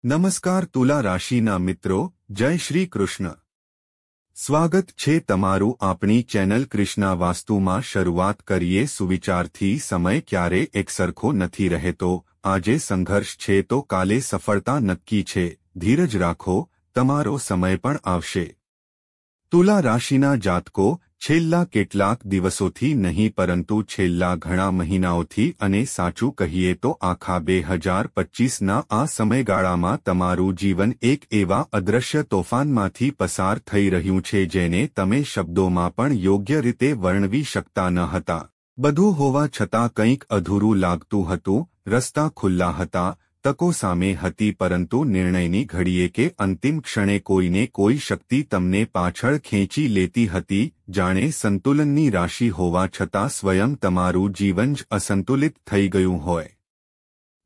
નમસ્કાર તુલા રાશિના મિત્રો, જય શ્રી કૃષ્ણ। સ્વાગત છે તમારું આપણી ચેનલ કૃષ્ણા વાસ્તુમાં। શરૂઆત કરીએ સુવિચારથી। સમય ક્યારે એકસરખો નથી રહેતો। આજે સંઘર્ષ છે તો કાલે સફળતા નક્કી છે। ધીરજ રાખો, તમારો સમય પણ આવશે। તુલા રાશિના જાતકો છેલ્લા કેટલાક દિવસોથી નહીં પરંતુ છેલ્લા ઘણા મહિનાઓથી અને સાચું કહીએ તો આખા 2025ના આ સમયગાળામાં તમારું જીવન એક એવા અદૃશ્ય તોફાનમાંથી પસાર થઈ રહ્યું છે જેને તમે શબ્દોમાં પણ યોગ્ય રીતે વર્ણવી શકતા ન હતા। બધું હોવા છતાં કંઈક અધૂરું લાગતું હતું। રસ્તા ખુલ્લા હતા, તકો સામે હતી, પરંતુ નિર્ણયની ઘડીએ કે અંતિમ ક્ષણે કોઈને કોઈ શક્તિ તમને પાછળ ખેંચી લેતી હતી। જાણે સંતુલનની રાશિ હોવા છતાં સ્વયં તમારું જીવન જ અસંતુલિત થઈ ગયું હોય।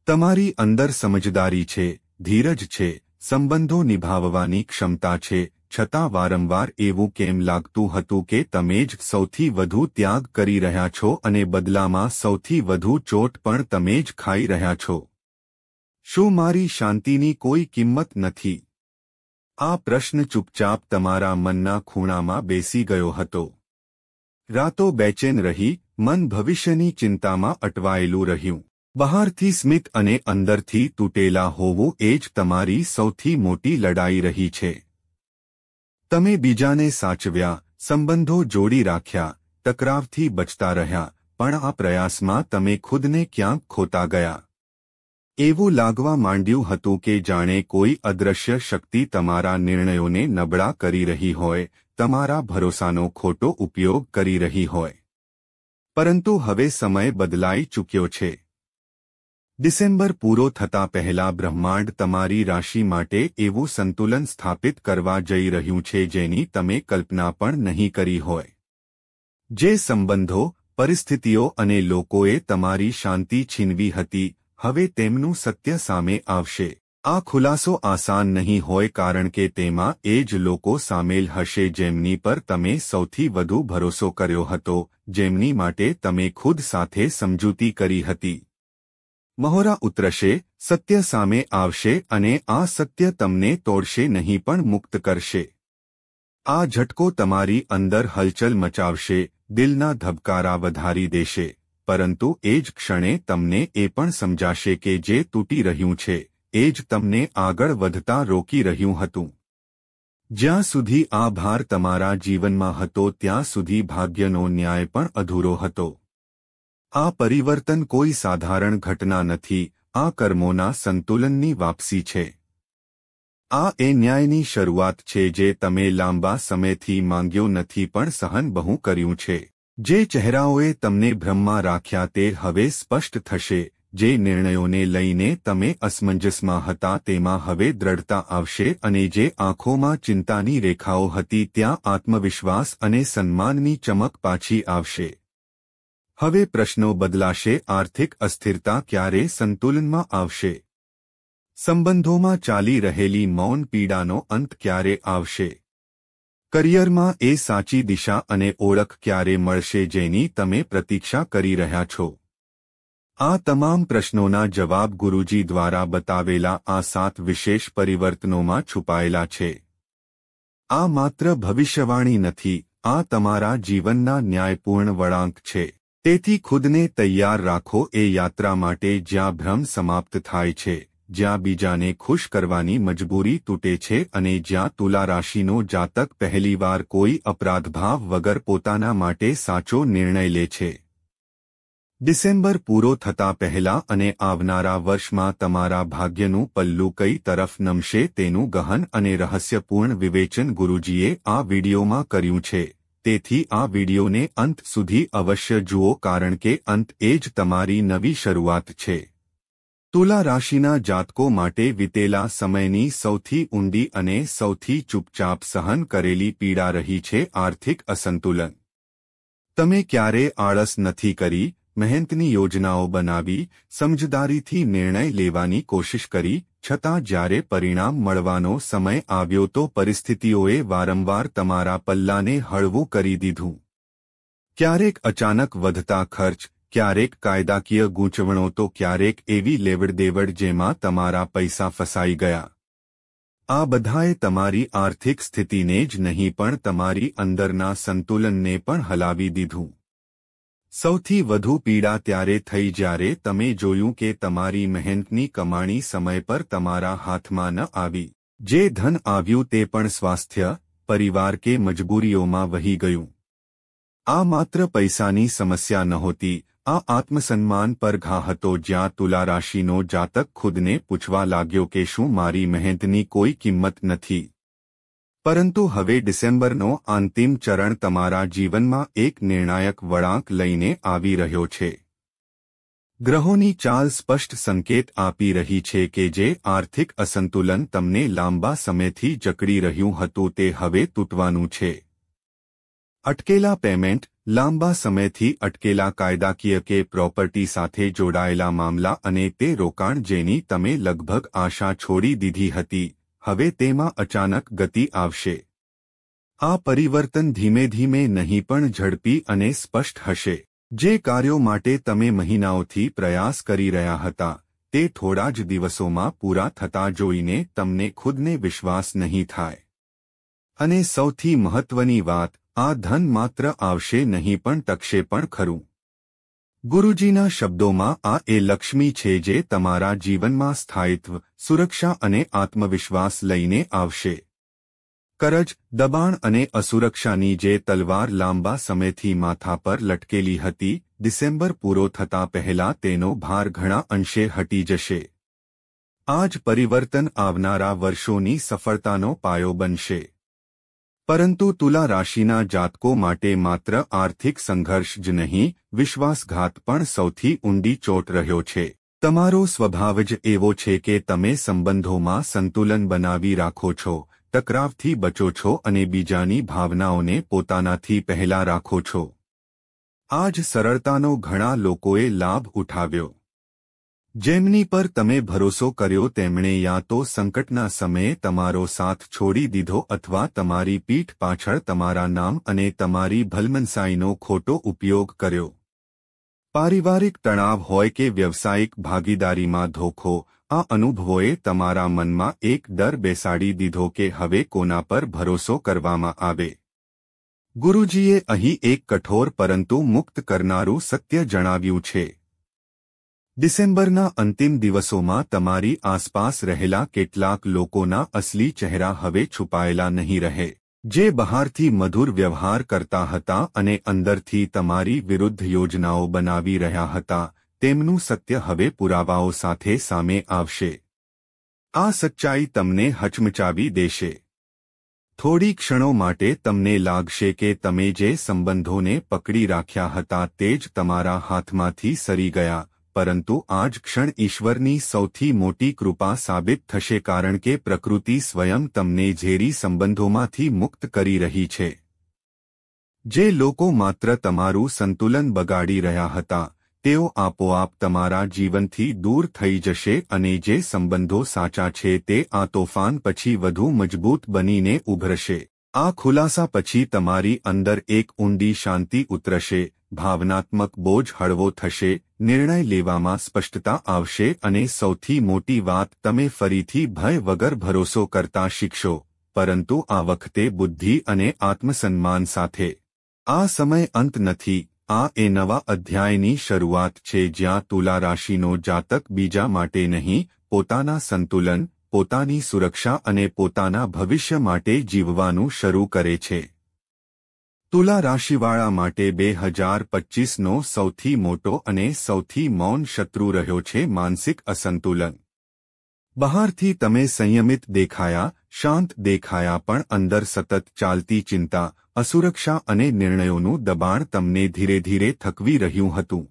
તમારી અંદર સમજદારી છે, ધીરજ છે, સંબંધો નિભાવવાની ક્ષમતા છે, છતાં વારંવાર એવું કેમ લાગતું હતું કે તમે જ સૌથી વધુ ત્યાગ કરી રહ્યા છો અને બદલામાં સૌથી વધુ ચોટ પણ તમે જ ખાઈ રહ્યા છો। શું મારી શાંતિની કોઈ કિંમત નથી? આ પ્રશ્ન ચૂપચાપ તમારા મનના ખૂણામાં બેસી ગયો હતો। રાતો બેચેન રહી, મન ભવિષ્યની ચિંતામાં અટવાયેલું રહ્યું। બહારથી સ્મિત અને અંદરથી તૂટેલા હોવું એ જ તમારી સૌથી મોટી લડાઈ રહી છે। તમે બીજાને સાચવ્યા, સંબંધો જોડી રાખ્યા, ટકરાવથી બચતા રહ્યા, પણ આ પ્રયાસમાં તમે ખુદને ક્યાંક ખોતા ગયા। એવું લાગવા માંડ્યું હતું કે જાણે કોઈ અદૃશ્ય શક્તિ તમારા નિર્ણયોને નબળા કરી રહી હોય, તમારા ભરોસાનો ખોટો ઉપયોગ કરી રહી હોય। પરંતુ હવે સમય બદલાઈ ચૂક્યો છે। ડિસેમ્બર પૂરો થતા પહેલા બ્રહ્માંડ તમારી રાશિ માટે એવું સંતુલન સ્થાપિત કરવા જઈ રહ્યું છે જેની તમે કલ્પના પણ નહીં કરી હોય। જે સંબંધો, પરિસ્થિતિઓ અને લોકોએ તમારી શાંતિ છીનવી હતી, હવે તેમનું સત્ય સામે આવશે। આ ખુલાસો આસાન નહીં હોય કારણ કે તેમાં એ જ લોકો સામેલ હશે જેમની પર તમે સૌથી વધુ ભરોસો કર્યો હતો, જેમની માટે તમે ખુદ સાથે સમજૂતી કરી હતી। મહોરા ઉતરશે, સત્ય સામે આવશે અને આ સત્ય તમને તોડશે નહીં પણ મુક્ત કરશે। આ ઝટકો તમારી અંદર હલચલ મચાવશે, દિલના ધબકારા વધારી દેશે, પરંતુ એ જ ક્ષણે તમને એ પણ સમજાશે કે જે તૂટી રહ્યું છે એ જ તમને આગળ વધતા રોકી રહ્યું હતું। જ્યાં સુધી આ ભાર તમારા જીવનમાં હતો ત્યાં સુધી ભાગ્યનો ન્યાય પણ અધૂરો હતો। આ પરિવર્તન કોઈ સાધારણ ઘટના નથી, આ કર્મોના સંતુલનની વાપસી છે। આ એ ન્યાયની શરૂઆત છે જે તમે લાંબા સમયથી માંગ્યો નથી પણ સહન બહુ કર્યું છે। જે ચહેરાઓએ તમને ભ્રમમાં રાખ્યા તે હવે સ્પષ્ટ થશે, જે નિર્ણયોને લઈને તમે અસમંજસમાં હતા તેમાં હવે દ્રઢતા આવશે અને જે આંખોમાં ચિંતાની રેખાઓ હતી ત્યાં આત્મવિશ્વાસ અને સન્માનની ચમક પાછી આવશે। હવે પ્રશ્નો બદલાશે। આર્થિક અસ્થિરતા ક્યારે સંતુલનમાં આવશે? સંબંધોમાં ચાલી રહેલી મૌન પીડાનો અંત ક્યારે આવશે? કરિયરમાં એ સાચી દિશા અને ઓળખ ક્યારે મળશે જેની તમે પ્રતીક્ષા કરી રહ્યા છો? આ તમામ પ્રશ્નોના જવાબ ગુરુજી દ્વારા બતાવેલા આ 7 વિશેષ પરિવર્તનોમાં છુપાયેલા છે। આ માત્ર ભવિષ્યવાણી નથી, આ તમારા જીવનના ન્યાયપૂર્ણ વળાંક છે। તેથી ખુદને તૈયાર રાખો એ યાત્રા માટે જ્યાં ભ્રમ સમાપ્ત થાય છે, જ્યાં બીજાને ખુશ કરવાની મજબૂરી તૂટે છે અને જ્યાં તુલા રાશિનો જાતક પહેલીવાર કોઈ અપરાધભાવ વગર પોતાના માટે સાચો નિર્ણય લે છે। ડિસેમ્બર પૂરો થતા પહેલા અને આવનારા વર્ષમાં તમારા ભાગ્યનું પલ્લું કઈ તરફ નમશે તેનું ગહન અને રહસ્યપૂર્ણ વિવેચન ગુરુજીએ આ વિડીયોમાં કર્યું છે। તેથી આ વિડીયોને અંત સુધી અવશ્ય જુઓ કારણ કે અંત એ જ તમારી નવી શરૂઆત છે। તુલા રાશિના જાતકો માટે વીતેલા સમયની સૌથી ઊંડી અને સૌથી ચૂપચાપ સહન કરેલી પીડા રહી છે આર્થિક અસંતુલન। તમે ક્યારે આળસ નથી કરી, મહેનતની યોજનાઓ બનાવી, સમજદારીથી નિર્ણય લેવાની કોશિશ કરી, છતાં જ્યારે પરિણામ મળવાનો સમય આવ્યો તો પરિસ્થિતિઓએ વારંવાર તમારા પલ્લાને હળવું કરી દીધું। ક્યારેક અચાનક વધતા ખર્ચ, ક્યારેક કાયદાકીય ગૂંચવણો તો ક્યારેક એવી લેવડદેવડ જેમાં તમારા પૈસા ફસાઈ ગયા. આ બધાએ તમારી આર્થિક સ્થિતિને જ નહીં પણ તમારી અંદરના સંતુલનને પણ હલાવી દીધું. સૌથી વધુ પીડા ત્યારે થઈ જ્યારે તમે જોયું કે તમારી મહેનતની કમાણી સમય પર તમારા હાથમાં ન આવી. જે ધન આવ્યું તે પણ સ્વાસ્થ્ય, પરિવાર કે મજબૂરીઓમાં વહી ગયું. આ માત્ર પૈસાની સમસ્યા નહોતી, આ આત્મસન્માન પર ઘા હતો જ્યાં તુલા રાશિનો જાતક ખુદને પૂછવા લાગ્યો કે શું મારી મહેનતની કોઈ કિંમત નથી. પરંતુ હવે ડિસેમ્બરનો અંતિમ ચરણ તમારા જીવનમાં એક નિર્ણાયક વળાંક લઈને આવી રહ્યો છે. ગ્રહોની ચાલ સ્પષ્ટ સંકેત આપી રહી છે કે જે આર્થિક અસંતુલન તમને લાંબા સમયથી જકડી રહ્યું હતું તે હવે તૂટવાનું છે. અટકેલા પેમેન્ટ, લાંબા સમયથી અટકેલા કાયદાકીય કે પ્રોપર્ટી સાથે જોડાયેલા મામલા અને તે રોકાણ જેની તમે લગભગ આશા છોડી દીધી હતી, હવે તેમાં અચાનક ગતિ આવશે. આ પરિવર્તન ધીમે ધીમે નહીં પણ ઝડપી અને સ્પષ્ટ હશે. જે કાર્યો માટે તમે મહિનાઓથી પ્રયાસ કરી રહ્યા હતા તે થોડા જ દિવસોમાં પૂરા થતા જોઈને તમને ખુદને વિશ્વાસ નહીં થાય. અને સૌથી મહત્વની વાત, આ ધન માત્ર આવશે નહીં પણ ટકશે પણ ખરું. ગુરુજીના શબ્દોમાં આ એ લક્ષ્મી છે જે તમારા જીવનમાં સ્થાયિત્વ, સુરક્ષા અને આત્મવિશ્વાસ લઈને આવશે. કરજ, દબાણ અને અસુરક્ષાની જે તલવાર લાંબા સમયથી માથા પર લટકેલી હતી, ડિસેમ્બર પૂરો થતા પહેલા તેનો ભાર ઘણા અંશે હટી જશે. આ જ પરિવર્તન આવનારા વર્ષોની સફળતાનો પાયો બનશે. પરંતુ તુલા રાશિના જાતકો માટે માત્ર આર્થિક સંઘર્ષ જ નહીં, વિશ્વાસઘાત પણ સૌથી ઊંડી ચોટ રહ્યો છે. તમારો સ્વભાવ જ એવો છે કે તમે સંબંધોમાં સંતુલન બનાવી રાખો છો, ટકરાવથી બચો છો અને બીજાની ભાવનાઓને પોતાનાથી પહેલા રાખો છો. આ જ સરળતાનો ઘણા લોકોએ લાભ ઉઠાવ્યો. જેમની પર તમે ભરોસો કર્યો તેમણે યા તો સંકટના સમયે તમારો સાથ છોડી દીધો અથવા તમારી પીઠ પાછળ તમારા નામ અને તમારી ભલમનસાઈનો ખોટો ઉપયોગ કર્યો. પારિવારિક તણાવ હોય કે વ્યવસાયિક ભાગીદારીમાં ધોખો, આ અનુભવોએ તમારા મનમાં એક ડર બેસાડી દીધો કે હવે કોના પર ભરોસો કરવામાં આવે. ગુરુજીએ અહીં એક કઠોર પરંતુ મુક્ત કરનારું સત્ય જણાવ્યું છે. ડિસેમ્બરના અંતિમ દિવસોમાં તમારી આસપાસ રહેલા કેટલાક લોકોના અસલી ચહેરા હવે છુપાયેલા નહીં રહે. જે બહારથી મધુર વ્યવહાર કરતા હતા અને અંદરથી તમારી વિરુદ્ધ યોજનાઓ બનાવી રહ્યા હતા, તેમનું સત્ય હવે પુરાવાઓ સાથે સામે આવશે. આ સચ્ચાઈ તમને હચમચાવી દેશે. થોડી ક્ષણો માટે તમને લાગશે કે તમે જે સંબંધોને પકડી રાખ્યા હતા તે જ તમારા હાથમાંથી સરી ગયા, પરંતુ આ જ ક્ષણ ઈશ્વરની સૌથી મોટી કૃપા સાબિત થશે કારણ કે પ્રકૃતિ સ્વયં તમને ઝેરી સંબંધોમાંથી મુક્ત કરી રહી છે. જે લોકો માત્ર તમારું સંતુલન બગાડી રહ્યા હતા, તેઓ આપોઆપ તમારા જીવનથી દૂર થઈ જશે અને જે સંબંધો સાચા છે તે આ તોફાન પછી વધુ મજબૂત બનીને ઉભરશે. આ ખુલાસા પછી તમારી અંદર એક ઊંડી શાંતિ ઉતરશે, ભાવનાત્મક બોજ હળવો થશે, નિર્ણય લેવામાં સ્પષ્ટતા આવશે અને સૌથી મોટી વાત, તમે ફરીથી ભય વગર ભરોસો કરતા શીખશો, પરંતુ આ વખતે બુદ્ધિ અને આત્મસન્માન સાથે. આ સમય અંત નથી, આ એ નવા અધ્યાયની શરૂઆત છે જ્યાં તુલા રાશિનો જાતક બીજા માટે નહીં, પોતાના સંતુલન, પોતાની સુરક્ષા અને પોતાના ભવિષ્ય માટે જીવવાનું શરૂ કરે છે. તુલા રાશિવાળા માટે 2025નો સૌથી મોટો અને સૌથી મૌન શત્રુ રહ્યો છે માનસિક અસંતુલન. બહારથી તમે સંયમિત દેખાયા, શાંત દેખાયા, પણ અંદર સતત ચાલતી ચિંતા, અસુરક્ષા અને નિર્ણયોનું દબાણ તમને ધીરે ધીરે થકવી રહ્યું હતું.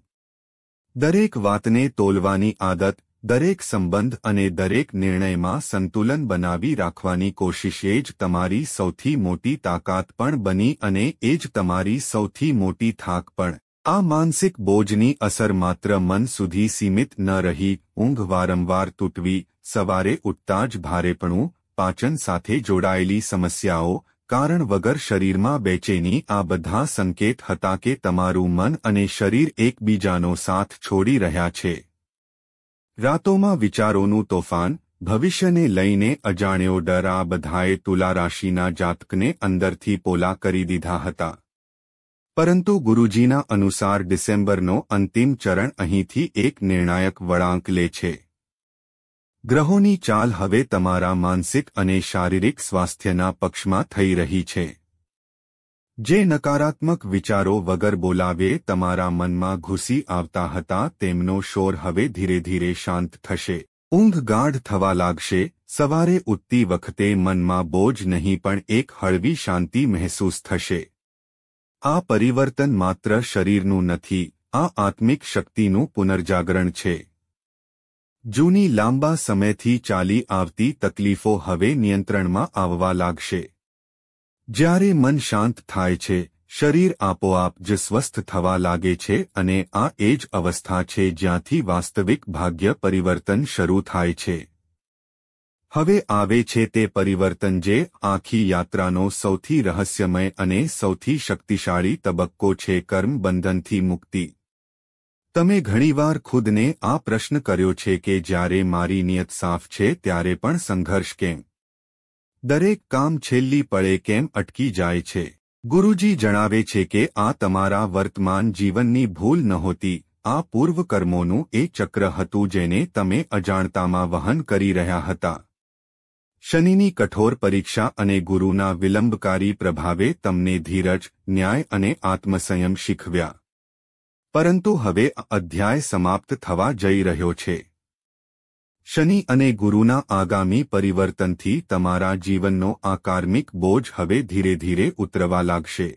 દરેક વાતને તોલવાની આદત, દરેક સંબંધ અને દરેક નિર્ણયમાં સંતુલન બનાવી રાખવાની કોશિશ એ જ તમારી સૌથી મોટી તાકાત પણ બની અને એ જ તમારી સૌથી મોટી થાક પણ. આ માનસિક બોજની અસર માત્ર મન સુધી સીમિત ન રહી, ઊંઘ વારંવાર તૂટવી, સવારે ઉઠતા જ ભારેપણું, પાચન સાથે જોડાયેલી સમસ્યાઓ, કારણ વગર શરીરમાં બેચેની આ બધા સંકેત હતા કે તમારું મન અને શરીર એકબીજાનો સાથ છોડી રહ્યા છે. રાતોમાં વિચારોનું તોફાન, ભવિષ્યને લઈને અજાણ્યો ડર આ બધાએ તુલા રાશિના જાતકને અંદરથી પોલા કરી દીધા હતા. પરંતુ ગુરુજીના અનુસાર ડિસેમ્બરનો અંતિમ ચરણ અહીંથી એક નિર્ણાયક વળાંક લે છે. ગ્રહોની ચાલ હવે તમારા માનસિક અને શારીરિક સ્વાસ્થ્યના પક્ષમાં થઈ રહી છે. જે નકારાત્મક વિચારો વગર બોલાવે તમારા મનમાં ઘૂસી આવતા હતા તેમનો શોર હવે ધીરે ધીરે શાંત થશે. ઊંઘ ગાઢ થવા લાગશે. સવારે ઉઠતી વખતે મનમાં બોજ નહીં પણ એક હળવી શાંતિ મહેસૂસ થશે. આ પરિવર્તન માત્ર શરીરનું નથી, આ આત્મિક શક્તિનું પુનર્જાગરણ છે. જૂની લાંબા સમયથી ચાલી આવતી તકલીફો હવે નિયંત્રણમાં આવવા લાગશે. જ્યારે મન શાંત થાય છે, શરીર આપોઆપ જ સ્વસ્થ થવા લાગે છે અને આ એ જ અવસ્થા છે જ્યાંથી વાસ્તવિક ભાગ્ય પરિવર્તન શરૂ થાય છે. હવે આવે છે તે પરિવર્તન જે આખી યાત્રાનો સૌથી રહસ્યમય અને સૌથી શક્તિશાળી તબક્કો છે, કર્મ બંધનથી મુક્તિ. તમે ઘણીવાર ખુદને આ પ્રશ્ન કર્યો છે કે જ્યારે મારી નિયત સાફ છે ત્યારે પણ સંઘર્ષ કેમ? દરેક કામ છેલ્લી પળે કેમ અટકી જાય છે? ગુરુજી જણાવે છે કે આ તમારા વર્તમાન જીવનની ભૂલ નહોતી, આ પૂર્વ કર્મોનું એ ચક્ર હતું જેને તમે અજાણતામાં વહન કરી રહ્યા હતા. શનિની કઠોર પરીક્ષા અને ગુરુના વિલંબકારી પ્રભાવે તમને ધીરજ, ન્યાય અને આત્મસંયમ શીખવ્યા. પરંતુ હવે આ અધ્યાય સમાપ્ત થવા જઈ રહ્યો છે. શનિ અને ગુરુના આગામી પરિવર્તનથી તમારા જીવનનો આ કાર્મિક બોજ હવે ધીરે ધીરે ઉતરવા લાગશે.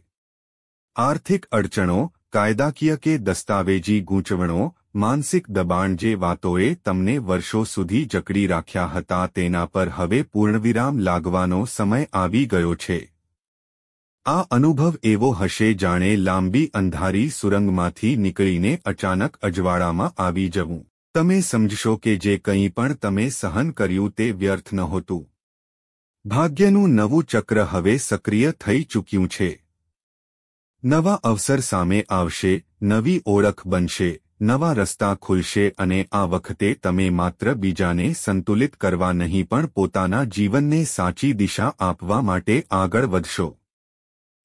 આર્થિક અડચણો, કાયદાકીય કે દસ્તાવેજી ગૂંચવણો, માનસિક દબાણ જે વાતોએ તમને વર્ષો સુધી જકડી રાખ્યા હતા તેના પર હવે પૂર્ણવિરામ લાગવાનો સમય આવી ગયો છે. આ અનુભવ એવો હશે જાણે લાંબી અંધારી સુરંગમાંથી નીકળીને અચાનક અજવાળામાં આવી જવું. તમે સમજશો કે જે કંઈ પણ તમે સહન કર્યું તે વ્યર્થ નહોતું. ભાગ્યનું નવું ચક્ર હવે સક્રિય થઈ ચૂક્યું છે. નવા અવસર સામે આવશે, નવી ઓળખ બનશે, નવા રસ્તા ખુલશે અને આ વખતે તમે માત્ર બીજાને સંતુલિત કરવા નહીં પણ પોતાના જીવનને સાચી દિશા આપવા માટે આગળ વધશો.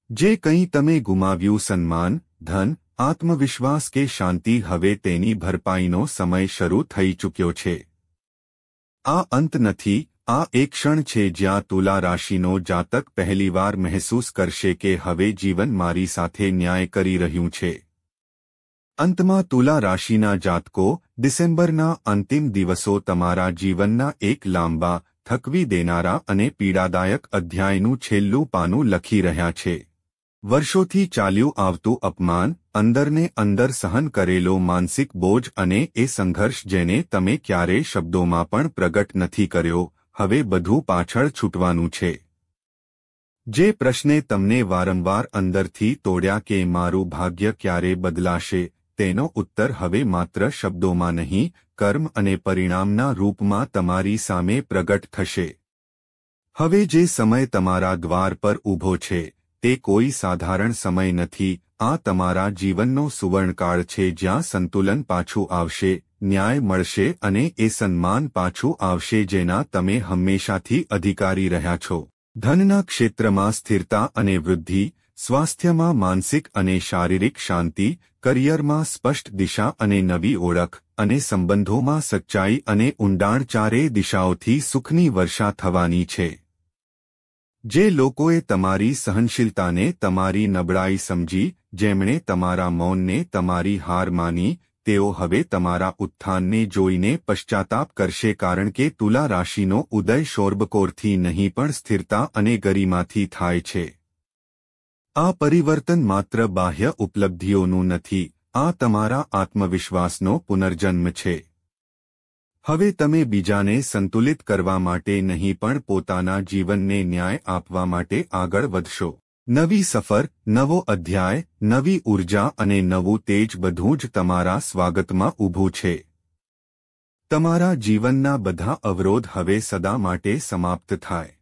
જે કંઈ તમે ગુમાવ્યું, સન્માન, ધન, આત્મવિશ્વાસ કે શાંતિ, હવે તેની ભરપાઈનો સમય શરૂ થઈ ચૂક્યો છે. આ અંત નથી, આ એક ક્ષણ છે જ્યાં તુલા રાશિનો જાતક પહેલીવાર મહેસૂસ કરશે કે હવે જીવન મારી સાથે ન્યાય કરી રહ્યું છે. અંતમાં તુલા રાશિના જાતકો, ડિસેમ્બરના અંતિમ દિવસો તમારા જીવનના એક લાંબા, થકવી દેનારા અને પીડાદાયક અધ્યાયનું છેલ્લું પાનું લખી રહ્યા છે. વર્ષોથી ચાલ્યું આવતું અપમાન, અંદરને અંદર સહન કરેલો માનસિક બોજ અને એ સંઘર્ષ જેને તમે ક્યારેય શબ્દોમાં પણ પ્રગટ નથી કર્યો, હવે બધું પાછળ છૂટવાનું છે. જે પ્રશ્ને તમને વારંવાર અંદરથી તોડ્યા કે મારું ભાગ્ય ક્યારે બદલાશે, તેનો ઉત્તર હવે માત્ર શબ્દોમાં નહીં, કર્મ અને પરિણામના રૂપમાં તમારી સામે પ્રગટ થશે. હવે જે સમય તમારા દ્વાર પર ઊભો છે, તે કોઈ સાધારણ સમય નથી, આ તમારા જીવનનો સુવર્ણકાળ છે જ્યાં સંતુલન પાછું આવશે, ન્યાય મળશે અને એ સન્માન પાછું આવશે જેના તમે હંમેશાથી અધિકારી રહ્યા છો. ધનના ક્ષેત્રમાં સ્થિરતા અને વૃદ્ધિ, સ્વાસ્થ્યમાં માનસિક અને શારીરિક શાંતિ, કરિયરમાં સ્પષ્ટ દિશા અને નવી ઓળખ, અને સંબંધોમાં સચ્ચાઈ અને ઊંડાણ, ચારેય દિશાઓથી સુખની વર્ષા થવાની છે. જે લોકોએ તમારી સહનશીલતાને તમારી નબળાઈ સમજી, જેમણે તમારા મૌનને તમારી હાર માની, તેઓ હવે તમારા ઉત્થાનને જોઈને પશ્ચાતાપ કરશે કારણ કે તુલા રાશિનો ઉદય શોરબકોરથી નહીં પણ સ્થિરતા અને ગરિમાથી થાય છે. આ પરિવર્તન માત્ર બાહ્ય ઉપલબ્ધિઓનું નથી, આ તમારા આત્મવિશ્વાસનો પુનર્જન્મ છે. હવે તમે બીજાને સંતુલિત કરવા માટે નહીં પણ પોતાના જીવનને ન્યાય આપવા માટે આગળ વધશો. નવી સફર, નવો અધ્યાય, નવી ઊર્જા અને નવું તેજ બધું જ તમારા સ્વાગતમાં ઊભું છે. તમારા જીવનના બધા અવરોધ હવે સદા માટે સમાપ્ત થાય.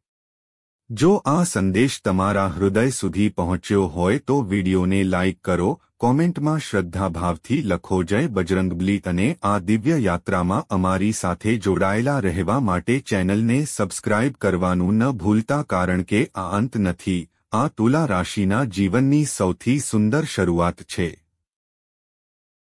જો આ સંદેશ તમારા હૃદય સુધી પહોંચ્યો હોય તો વિડીયોને લાઇક કરો, કોમેન્ટમાં શ્રદ્ધાભાવથી લખો જય બજરંગબલી અને આ દિવ્ય યાત્રામાં અમારી સાથે જોડાયેલા રહેવા માટે ચેનલને સબસ્ક્રાઇબ કરવાનું ન ભૂલતા, કારણ કે આ અંત નથી, આ તુલા રાશિના જીવનની સૌથી સુંદર શરૂઆત છે.